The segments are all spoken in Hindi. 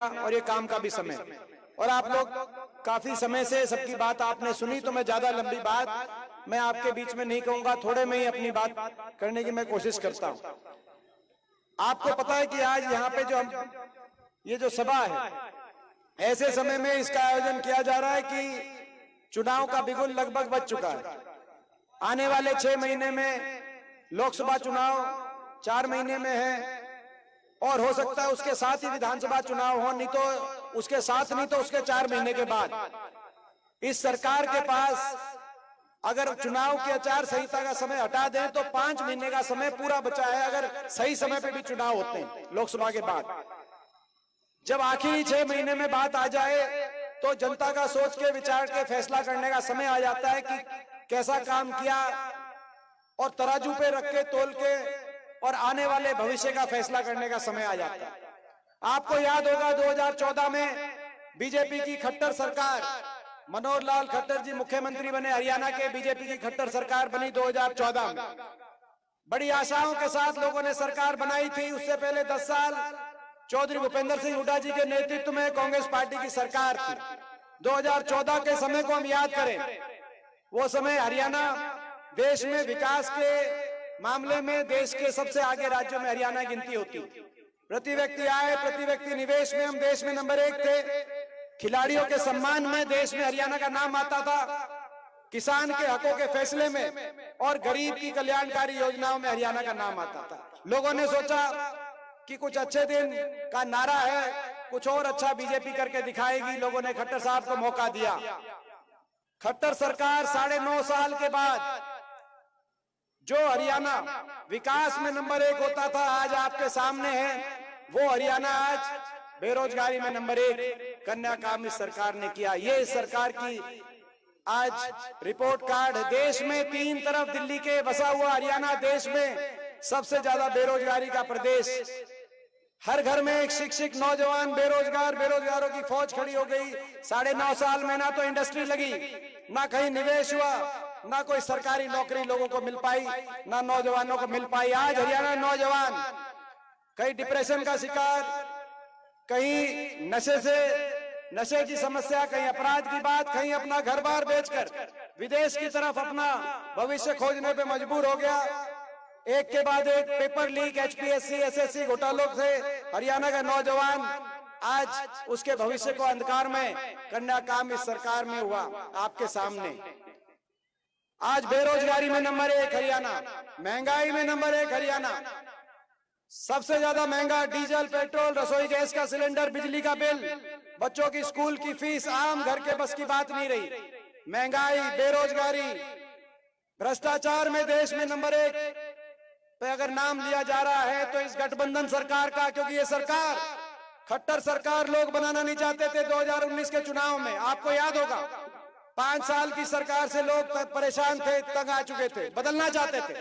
और ये काम का भी समय। और आप लोग काफी समय से सबकी बात आपने सुनी, तो मैं ज्यादा लंबी बात मैं आपके बीच में नहीं कहूंगा, थोड़े में ही अपनी बात करने की मैं कोशिश करता हूं। आपको पता है कि आज यहाँ पे ये जो सभा है, ऐसे समय में इसका आयोजन किया जा रहा है कि चुनाव का बिगुल लगभग बज चुका है। आने वाले 6 महीने में लोकसभा चुनाव 4 महीने में है, और हो सकता है उसके साथ ही विधानसभा चुनाव हो, नहीं तो उसके साथ, नहीं तो उसके 4 महीने के बाद। इस सरकार के पास अगर चुनाव की आचार संहिता का समय हटा दें तो 5 महीने का समय पूरा बचा है, अगर सही समय पे भी चुनाव होते हैं लोकसभा के बाद। जब आखिरी 6 महीने में बात आ जाए तो जनता का सोच के विचार के फैसला करने का समय आ जाता है कि कैसा काम किया, और तराजू पे रख के तोल के और आने वाले भविष्य का फैसला करने का समय आ जाता है। आपको याद होगा 2014 में बीजेपी की खट्टर सरकार, मनोहर लाल खट्टर जी मुख्यमंत्री बने हरियाणा के, बीजेपी की खट्टर सरकार बनी 2014 में। बड़ी आशाओं के साथ लोगों ने सरकार बनाई थी। उससे पहले 10 साल चौधरी भूपेंद्र सिंह हुड्डा जी के नेतृत्व में कांग्रेस पार्टी की सरकार थी। 2014 के समय को हम याद करें, वो समय हरियाणा देश में विकास के मामले में देश के सबसे आगे राज्यों में हरियाणा गिनती होती। प्रति व्यक्ति आय, प्रति व्यक्ति निवेश में हम देश में नंबर 1 थे। खिलाड़ियों के सम्मान में देश में हरियाणा का नाम आता था। किसान के हकों के फैसले में और गरीब की कल्याणकारी योजनाओं में हरियाणा का नाम आता था। लोगों ने सोचा कि कुछ अच्छे दिन का नारा है, कुछ और अच्छा बीजेपी करके दिखाएगी। लोगों ने खट्टर साहब को मौका दिया। खट्टर सरकार 9.5 साल के बाद जो हरियाणा विकास में नंबर 1 होता था, आज आपके सामने है। वो हरियाणा आज बेरोजगारी में नंबर 1 करने का काम इस सरकार ने किया। ये इस सरकार की आज रिपोर्ट कार्ड है। देश में 3 तरफ दिल्ली के बसा हुआ हरियाणा देश में सबसे ज्यादा बेरोजगारी का प्रदेश। हर घर में एक शिक्षित नौजवान बेरोजगार, बेरोजगारों की फौज खड़ी हो गई। 9.5 साल में ना तो इंडस्ट्री लगी, ना कहीं निवेश हुआ, ना कोई सरकारी नौकरी लोगों को मिल पाई, ना नौजवानों को मिल पाई। आज हरियाणा नौजवान कहीं डिप्रेशन का शिकार, कहीं नशे की समस्या, कहीं अपराध की बात, कहीं अपना घर बार बेचकर विदेश की तरफ अपना भविष्य खोजने पे मजबूर हो गया। एक के बाद एक पेपर लीक, HPSC, SSC घोटालों से हरियाणा का नौजवान आज उसके भविष्य को अंधकार में करने का काम इस सरकार में हुआ। आपके सामने आज बेरोजगारी में नंबर 1 हरियाणा, महंगाई में नंबर 1 हरियाणा। सबसे ज्यादा महंगा डीजल, पेट्रोल, रसोई गैस का सिलेंडर, बिजली का बिल, बच्चों की स्कूल की फीस, आम घर के बस की बात नहीं रही। महंगाई, बेरोजगारी, भ्रष्टाचार में देश में नंबर 1 पे अगर नाम लिया जा रहा है तो इस गठबंधन सरकार का। क्योंकि ये सरकार, खट्टर सरकार लोग बनाना नहीं चाहते थे 2019 के चुनाव में। आपको याद होगा 5 साल की सरकार से लोग परेशान थे, तंग आ चुके थे, बदलना चाहते थे।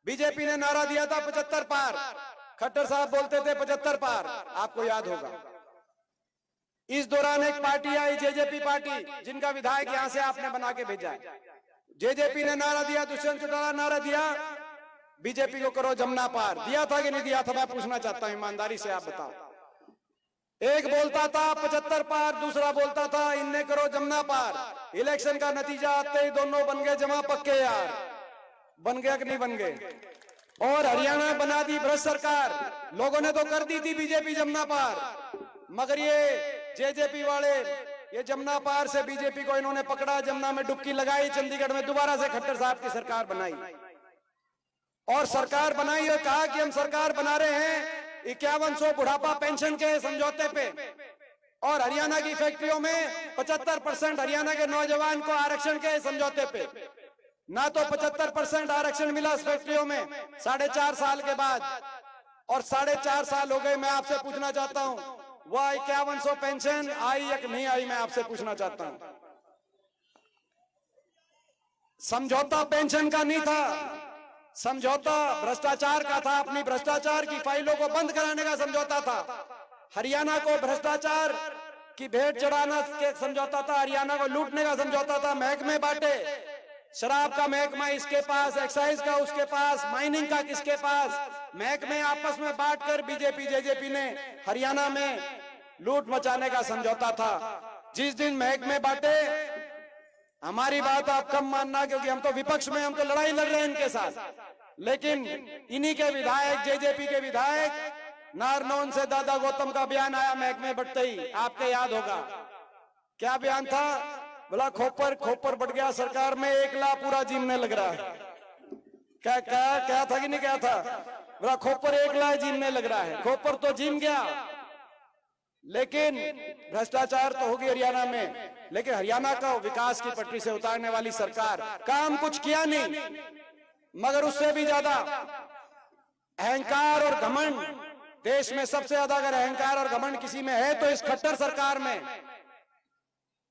बीजेपी ने नारा दिया था 75 पार, खट्टर साहब बोलते थे 75 पार, आपको याद होगा। इस दौरान एक पार्टी आई, जेजेपी पार्टी, जिनका विधायक यहां से आपने बना के भेजा है। जेजेपी ने नारा दिया, दुष्यंत चौटाला नारा दिया, बीजेपी को करो जमुना पार। दिया था कि नहीं दिया था? मैं पूछना चाहता हूं, ईमानदारी से आप बताओ। एक बोलता था 75 पार, दूसरा बोलता था इनने करो जमुना पार। इलेक्शन का नतीजा आते ही दोनों बन गए जमा पक्के यार। बन गया कि नहीं बन गए? और हरियाणा बना दी भ्रष्ट सरकार। लोगों ने तो कर दी थी बीजेपी जमुना पार, मगर ये जेजेपी वाले ये जमुना पार से बीजेपी को इन्होंने पकड़ा, जमुना में डुबकी लगाई, चंडीगढ़ में दोबारा से खट्टर साहब की सरकार बनाई। और सरकार बनाई और कहा कि हम सरकार बना रहे हैं 5100 बुढ़ापा पेंशन के समझौते पे, और हरियाणा की फैक्ट्रियों में 75% हरियाणा के नौजवान को आरक्षण के समझौते पे। ना तो 75% आरक्षण मिला इस फैक्ट्रियों में 4.5 साल के बाद, और 4.5 साल हो गए। मैं आपसे पूछना चाहता हूं, वह 5100 पेंशन आई या नहीं आई? मैं आपसे पूछना चाहता हूं। समझौता पेंशन का नहीं था, समझौता भ्रष्टाचार का था। अपनी भ्रष्टाचार की फाइलों को बंद कराने का समझौता था। हरियाणा को भ्रष्टाचार की भेंट चढ़ाना के समझौता था, हरियाणा को लूटने का समझौता था। महकमे बांटे, शराब का महकमा इसके पास, एक्साइज का उसके पास, माइनिंग का किसके पास, महकमे आपस में बांटकर बीजेपी जेजेपी ने हरियाणा में लूट मचाने का समझौता था। जिस दिन महकमे बांटे, हमारी बात आप कम मानना, क्योंकि हम तो विपक्ष में, हम तो लड़ाई लड़ रहे हैं इनके साथ, लेकिन इन्हीं के विधायक, जेजेपी के विधायक, नारनौन से दादा गौतम का बयान आया महकमे बढ़ते ही, आपके याद होगा क्या बयान था? बोला खोपर खोपर बढ़ गया सरकार में, 1 लाख पूरा जीमने लग रहा है। क्या क्या क्या था कि नहीं क्या था? बोला खोपर 1 लाख जीमने लग रहा है। खोपर तो जीम गया, लेकिन भ्रष्टाचार तो होगी हरियाणा में, लेकिन हरियाणा का विकास की पटरी से उतारने वाली सरकार, काम कुछ किया नहीं, मगर उससे भी ज्यादा अहंकार और घमंड, देश में सबसे ज्यादा अगर अहंकार और घमंड किसी में है तो इस खट्टर सरकार में।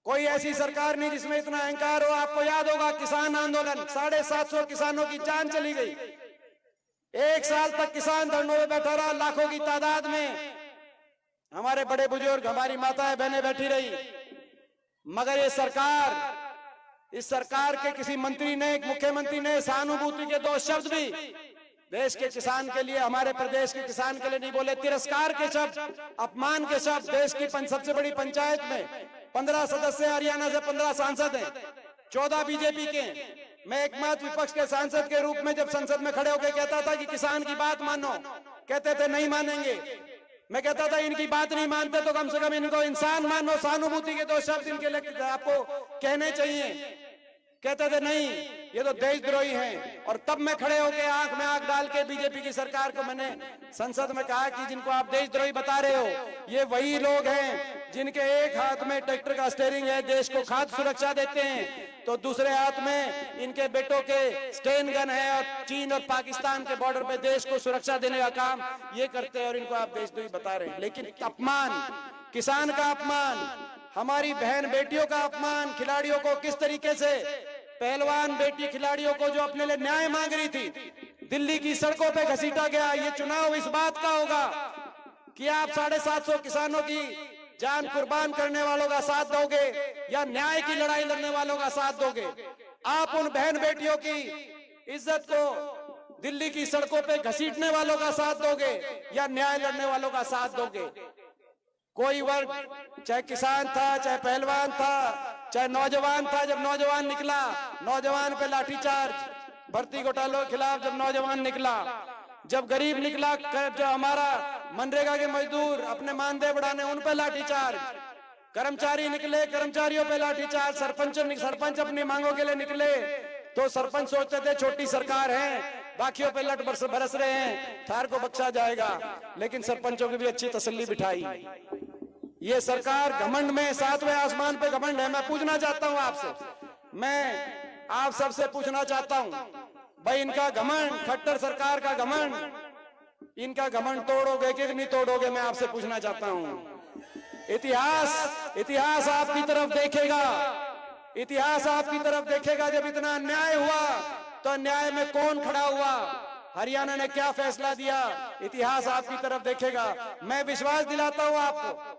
कोई ऐसी सरकार नहीं जिसमें इतना अहंकार हो। आपको याद होगा किसान आंदोलन, 750 किसानों की जान चली गई, 1 साल तक किसान धरनों में बैठा रहा, लाखों की तादाद में हमारे बड़े बुजुर्ग, हमारी माताएं बहनें बैठी रही, मगर ये सरकार, इस सरकार के किसी मंत्री ने, एक मुख्यमंत्री ने सहानुभूति के 2 शब्द भी देश के किसान के लिए, हमारे प्रदेश के किसान के लिए नहीं बोले। तिरस्कार के शब्द, अपमान के शब्द। देश की सबसे बड़ी पंचायत में 15 सदस्य, हरियाणा से 15 सांसद हैं, 14 बीजेपी के। मैं एकमात्र विपक्ष के सांसद के रूप में जब संसद में खड़े होकर कहता था कि किसान की बात मानो, कहते थे नहीं मानेंगे। मैं कहता था इनकी बात नहीं मानते तो कम से कम इनको इंसान मानो। सहानुभूति के 2 शब्द इनके लिए आपको कहने चाहिए। कहते थे नहीं, ये तो देशद्रोही हैं। और तब मैं खड़े होकर आंख में आंख डाल के बीजेपी की सरकार को मैंने संसद में कहा कि जिनको आप देशद्रोही बता रहे हो, ये वही लोग हैं जिनके एक हाथ में ट्रैक्टर का स्टीयरिंग है, देश को खाद्य सुरक्षा देते हैं, तो दूसरे हाथ में इनके बेटों के स्टेन गन है और चीन और पाकिस्तान के बॉर्डर पे देश को सुरक्षा देने का काम ये करते हैं, और इनको आप देशद्रोही बता रहे हैं। लेकिन अपमान, किसान का अपमान, हमारी बहन बेटियों का अपमान, खिलाड़ियों को किस तरीके से, पहलवान बेटी खिलाड़ियों को जो अपने लिए न्याय मांग रही थी, दिल्ली की सड़कों पे घसीटा गया। ये चुनाव इस बात का होगा कि आप 750 किसानों की जान कुर्बान करने वालों का साथ दोगे या न्याय की लड़ाई लड़ने वालों का साथ दोगे। आप उन बहन बेटियों की इज्जत को दिल्ली की सड़कों पे घसीटने वालों का साथ दोगे या न्याय लड़ने वालों का साथ दोगे। कोई वर्ग, चाहे किसान था, चाहे पहलवान था, चाहे नौजवान था, जब नौजवान निकला, नौजवान पे लाठीचार्ज, भर्ती घोटालों के खिलाफ जब नौजवान निकला, जब गरीब निकला, जो हमारा मनरेगा के मजदूर अपने मानदेय बढ़ाने, उन पे लाठीचार्ज, कर्मचारी निकले, कर्मचारियों पे लाठीचार्ज, सरपंच अपनी मांगों के लिए निकले तो सरपंच सोचते थे छोटी सरकार है, बाकियों पे लट बरस रहे हैं, थार को बख्शा जाएगा, लेकिन सरपंचों की भी अच्छी तसल्ली बिठाई। ये सरकार घमंड में 7वें आसमान पे घमंड है। मैं पूछना चाहता हूं आपसे, मैं आप सबसे पूछना चाहता हूं, भाई इनका घमंड, खट्टर सरकार का घमंड, इनका घमंड तोड़ोगे कि नहीं तोड़ोगे? मैं आपसे पूछना चाहता हूं। इतिहास आपकी तरफ देखेगा, इतिहास आपकी तरफ देखेगा। जब इतना अन्याय हुआ तो अन्याय में कौन खड़ा हुआ, हरियाणा ने क्या फैसला दिया, इतिहास आपकी तरफ देखेगा। मैं विश्वास दिलाता हूं आपको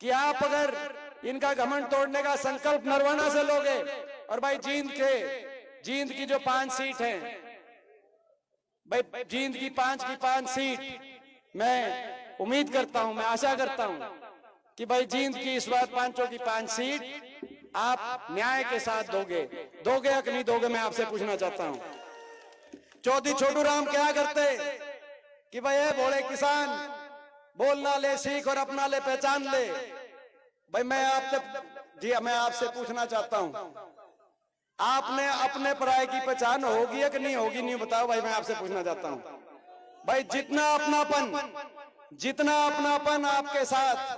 कि आप अगर इनका घमंड तोड़ने का संकल्प नरवाना से लोगे, और भाई जींद की जो 5 सीट हैं, भाई जींद की 5 सीट, मैं उम्मीद करता हूं, मैं आशा करता हूं कि भाई जींद की इस बार 5 सीट आप न्याय के साथ दोगे या नहीं दोगे? मैं आपसे पूछना चाहता हूं। चौधरी छोटू राम क्या करते कि भाई ये भोले किसान बोलना ले सीख और अपना ले पहचान ले। भाई मैं आपसे पूछना चाहता हूं, आपने अपने पराये की पहचान होगी या कि नहीं होगी? नहीं बताओ भाई, मैं आपसे पूछना चाहता हूं। भाई जितना अपनापन आपके साथ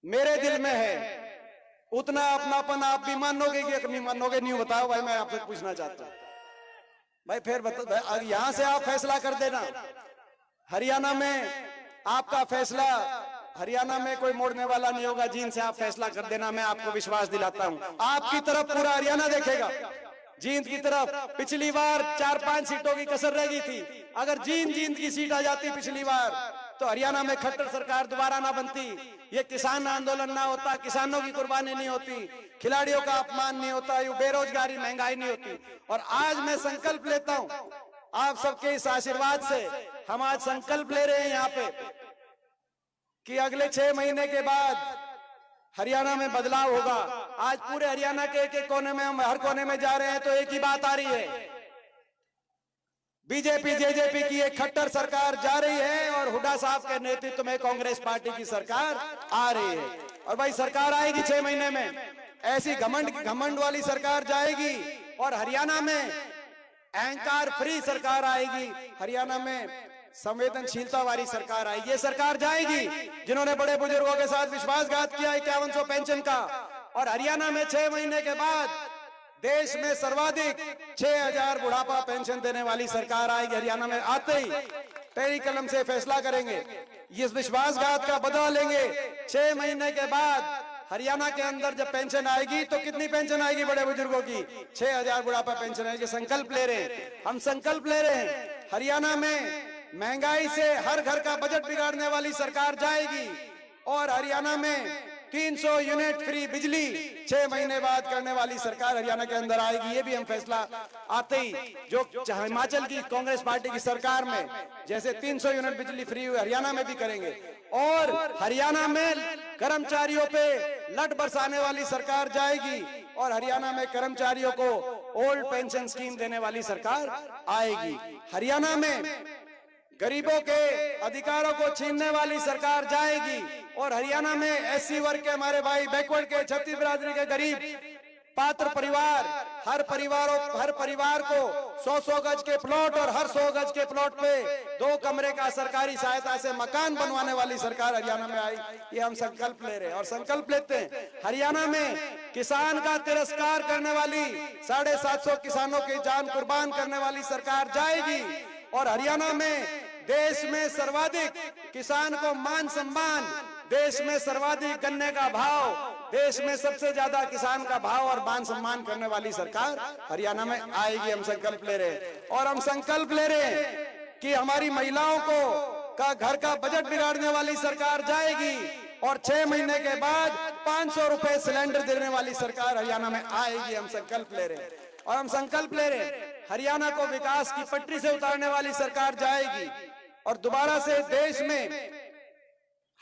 मेरे दिल में है, उतना अपनापन आप भी मानोगे कि नहीं मानोगे? नहीं बताओ भाई, मैं आपसे पूछना चाहता हूं। भाई फिर बताओ, यहां से आप फैसला कर देना। हरियाणा में आपका फैसला, हरियाणा में कोई मोड़ने वाला नहीं होगा। जींद से आप फैसला कर देना, मैं आपको विश्वास दिलाता हूं। आपकी तरफ पूरा हरियाणा देखेगा, जींद की तरफ। पिछली बार 4-5 सीटों की कसर रह गई थी, अगर जींद की सीट आ जाती पिछली बार तो हरियाणा में खट्टर सरकार दोबारा ना बनती, ये किसान आंदोलन ना होता, किसानों की कुर्बानी नहीं होती, खिलाड़ियों का अपमान नहीं होता, ये बेरोजगारी महंगाई नहीं होती। और आज मैं संकल्प लेता हूं आप सबके इस आशीर्वाद से, हम आज संकल्प ले रहे हैं यहाँ पे कि अगले 6 महीने के बाद हरियाणा में बदलाव होगा। आज पूरे हरियाणा के एक एक कोने में, हम हर कोने में जा रहे हैं तो एक ही बात आ रही है, बीजेपी जेजेपी की एक खट्टर सरकार जा रही है और हुड्डा साहब के नेतृत्व में कांग्रेस पार्टी की सरकार आ रही है। और भाई सरकार आएगी 6 महीने में, ऐसी घमंड वाली सरकार जाएगी और हरियाणा में अहंकार फ्री सरकार आएगी, हरियाणा में संवेदनशीलता वाली सरकार आएगी। ये सरकार जाएगी जिन्होंने बड़े बुजुर्गों के साथ विश्वासघात किया 5100 पेंशन का, और हरियाणा में 6 महीने के बाद देश में सर्वाधिक 6000 बुढ़ापा पेंशन देने वाली सरकार आएगी। हरियाणा में आते ही तेरी कलम से फैसला करेंगे, इस विश्वासघात का बदला लेंगे। 6 महीने के बाद हरियाणा के अंदर जब पेंशन आएगी तो कितनी पेंशन आएगी बड़े बुजुर्गों की? 6000 बुढ़ापा पेंशन आएगी। संकल्प ले रहे हैं, हम संकल्प ले रहे हैं। हरियाणा में महंगाई से हर घर का बजट बिगाड़ने वाली सरकार जाएगी और हरियाणा में 300 यूनिट फ्री बिजली 6 महीने बाद करने वाली सरकार हरियाणा के अंदर आएगी। ये भी हम फैसला आते ही, जो हिमाचल की कांग्रेस पार्टी की सरकार में जैसे 300 यूनिट बिजली फ्री हुई, हरियाणा में भी करेंगे। और हरियाणा में कर्मचारियों पे लट बरसाने वाली सरकार जाएगी और हरियाणा में कर्मचारियों को ओल्ड पेंशन स्कीम देने वाली सरकार आएगी। हरियाणा में गरीबों के अधिकारों को छीनने वाली सरकार जाएगी और हरियाणा में एससी वर्ग के हमारे भाई, बैकवर्ड के, छत्तीस बिरादरी के गरीब पात्र परिवार, हर परिवार को 100-100 गज के प्लॉट और हर 100 गज के प्लॉट पे 2 कमरे का सरकारी सहायता से मकान बनवाने वाली सरकार हरियाणा में आई। ये हम संकल्प ले रहे हैं और संकल्प लेते हैं। हरियाणा में किसान का तिरस्कार करने वाली 750 किसानों की जान कुर्बान करने वाली सरकार जाएगी और हरियाणा में देश में सर्वाधिक किसान को मान सम्मान, देश में सर्वाधिक गन्ने का भाव, देश में सबसे ज्यादा किसान का भाव और मान सम्मान करने वाली सरकार हरियाणा में आएगी। हम संकल्प ले रहे हैं और हम संकल्प ले रहे हैं कि हमारी महिलाओं को का घर का बजट बिगाड़ने वाली सरकार जाएगी और 6 महीने के बाद 500 रुपए सिलेंडर देने वाली सरकार हरियाणा में आएगी। हम संकल्प ले रहे हैं और हम संकल्प ले रहे हैं हरियाणा को विकास की पटरी से उतारने वाली सरकार जाएगी और दोबारा से देश में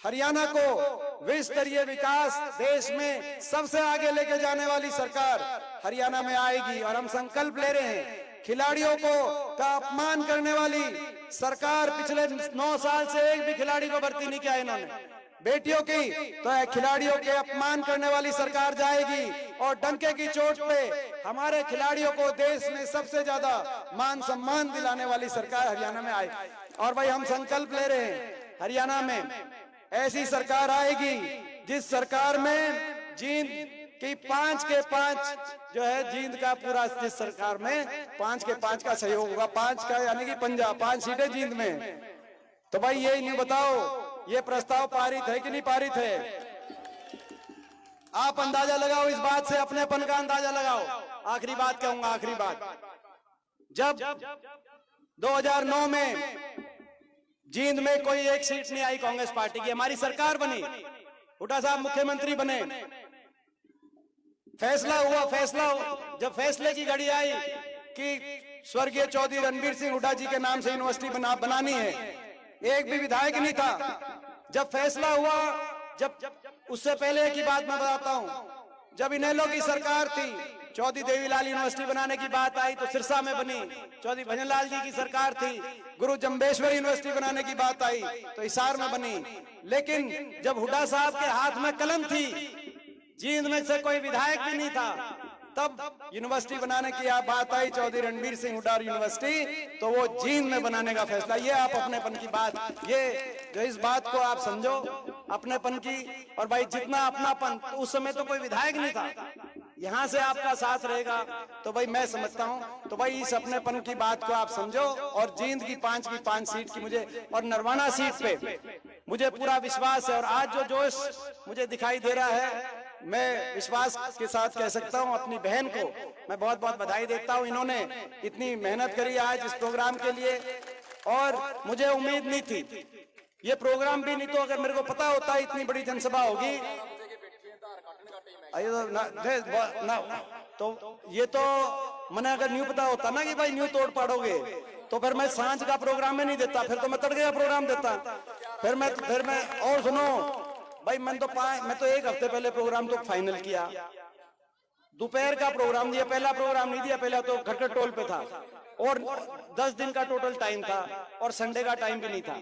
हरियाणा को विश्व स्तरीय विकास, देश में सबसे आगे लेके जाने वाली सरकार हरियाणा में आएगी। और हम संकल्प ले रहे हैं खिलाड़ियों को का अपमान करने वाली सरकार, पिछले 9 साल से एक भी खिलाड़ी को भर्ती नहीं किया इन्होंने, बेटियों की तो खिलाड़ियों के अपमान करने वाली सरकार जाएगी और डंके की चोट पे हमारे खिलाड़ियों को देश में सबसे ज्यादा मान सम्मान दिलाने वाली सरकार हरियाणा में आएगी। और भाई हम संकल्प ले रहे हैं हरियाणा में ऐसी सरकार आएगी जिस सरकार में जींद की 5 के 5 जो है, जींद का पूरा, जिस सरकार में 5 के 5 का सहयोग होगा, 5 का यानी कि 5 सीटें जींद में। तो भाई ये नहीं बताओ ये प्रस्ताव पारित है कि नहीं पारित है? आप अंदाजा लगाओ इस बात से, अपनेपन का अंदाजा लगाओ। आखिरी बात कहूंगा, आखिरी बात, जब 2009 में जींद में कोई एक सीट नहीं आई कांग्रेस पार्टी की, हमारी सरकार बनी, हुड्डा साहब मुख्यमंत्री बने, फैसला हुआ, जब फैसले की घड़ी आई कि स्वर्गीय चौधरी रणबीर सिंह हुड्डा जी के नाम से यूनिवर्सिटी बनानी है, एक भी विधायक नहीं था। जब फैसला हुआ, जब उससे पहले की बात मैं बताता हूं, जब इनेलो की सरकार थी, चौधरी देवीलाल यूनिवर्सिटी बनाने की बात आई तो सिरसा में बनी, चौधरी भजनलाल जी की सरकार थी, गुरु जम्बेश्वर यूनिवर्सिटी बनाने की बात आई तो हिसार में बनी। लेकिन जब हुड्डा साहब के हाथ में कलम थी, जींद में से कोई विधायक भी नहीं था, तब यूनिवर्सिटी बनाने की बात आई, चौधरी रणबीर सिंह हुड्डा यूनिवर्सिटी, तो वो जींद में बनाने का फैसला। ये आप अपनेपन की बात, ये जो इस बात को आप समझो अपनेपन की। और भाई जितना अपनापन, उस समय तो कोई विधायक नहीं था, यहाँ से आपका साथ रहेगा तो भाई मैं समझता हूँ। तो भाई इस अपनेपन की बात को आप समझो और जींद की 5 सीट की मुझे, और नरवाना सीट पे मुझे पूरा विश्वास है। और आज जो जोश मुझे दिखाई दे रहा है, मैं विश्वास के साथ कह सकता हूं अपनी बहन को मैं बहुत बहुत बधाई देता हूं। इन्होंने इतनी मेहनत करी आज इस प्रोग्राम के लिए और मुझे उम्मीद नहीं थी, ये प्रोग्राम भी नहीं तो अगर मेरे को पता होता इतनी बड़ी जनसभा होगी तो ये तो मैंने अगर न्यू पता होता ना कि भाई न्यू तोड़ पाड़ोगे तो फिर मैं सांझ का प्रोग्राम में नहीं देता, फिर तो मैं तड़के का प्रोग्राम देता। फिर मैं और सुनो भाई, मैं तो 1 हफ्ते पहले प्रोग्राम तो फाइनल किया, दोपहर का प्रोग्राम दिया, पहला प्रोग्राम नहीं दिया, पहला तो खटखट टोल पे था और 10 दिन का टोटल टाइम था और संडे का टाइम भी नहीं था,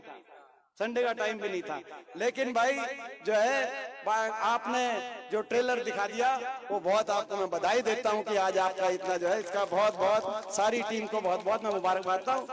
संडे का टाइम भी नहीं था। लेकिन भाई जो है आपने जो ट्रेलर दिखा दिया वो बहुत, आपको मैं बधाई देता हूं कि आज आपका इतना जो है, इसका बहुत बहुत सारी टीम को बहुत बहुत मैं मुबारकबाद देता हूं।